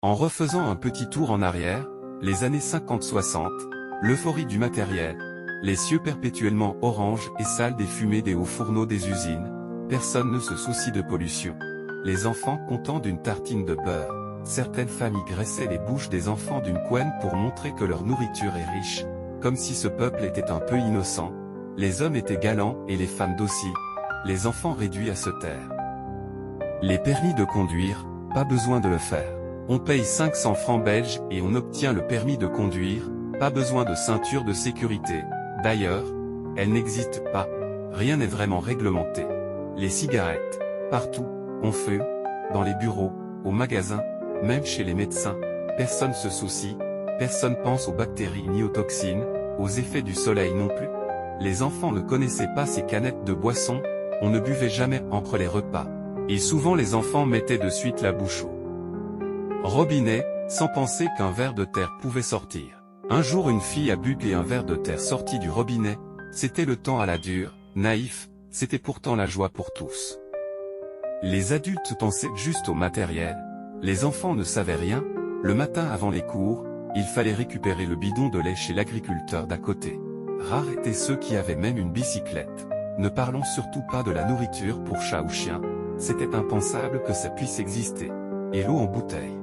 En refaisant un petit tour en arrière, les années 50-60, l'euphorie du matériel, les cieux perpétuellement orange et sales des fumées des hauts fourneaux des usines, personne ne se soucie de pollution. Les enfants contents d'une tartine de beurre, certaines familles graissaient les bouches des enfants d'une couenne pour montrer que leur nourriture est riche, comme si ce peuple était un peu innocent. Les hommes étaient galants et les femmes dociles, les enfants réduits à se taire. Les permis de conduire, pas besoin de le faire. On paye 500 francs belges et on obtient le permis de conduire, pas besoin de ceinture de sécurité. D'ailleurs, elle n'existe pas. Rien n'est vraiment réglementé. Les cigarettes, partout, on fume, dans les bureaux, au magasin, même chez les médecins, personne se soucie, personne pense aux bactéries ni aux toxines, aux effets du soleil non plus. Les enfants ne connaissaient pas ces canettes de boissons, on ne buvait jamais entre les repas. Et souvent les enfants mettaient de suite la bouche au robinet, sans penser qu'un ver de terre pouvait sortir. Un jour une fille a bu et un ver de terre sortit du robinet, c'était le temps à la dure, naïf, c'était pourtant la joie pour tous. Les adultes pensaient juste au matériel, les enfants ne savaient rien, le matin avant les cours, il fallait récupérer le bidon de lait chez l'agriculteur d'à côté. Rares étaient ceux qui avaient même une bicyclette. Ne parlons surtout pas de la nourriture pour chat ou chien, c'était impensable que ça puisse exister. Et l'eau en bouteille.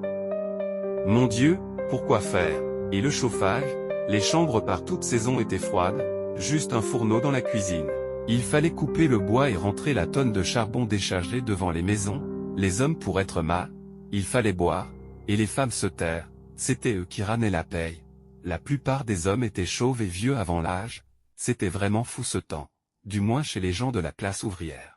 Mon Dieu, pourquoi faire? Et le chauffage? Les chambres par toute saison étaient froides, juste un fourneau dans la cuisine. Il fallait couper le bois et rentrer la tonne de charbon déchargée devant les maisons, les hommes pour être mal, il fallait boire, et les femmes se taire, c'était eux qui rânaient la paye. La plupart des hommes étaient chauves et vieux avant l'âge, c'était vraiment fou ce temps, du moins chez les gens de la classe ouvrière.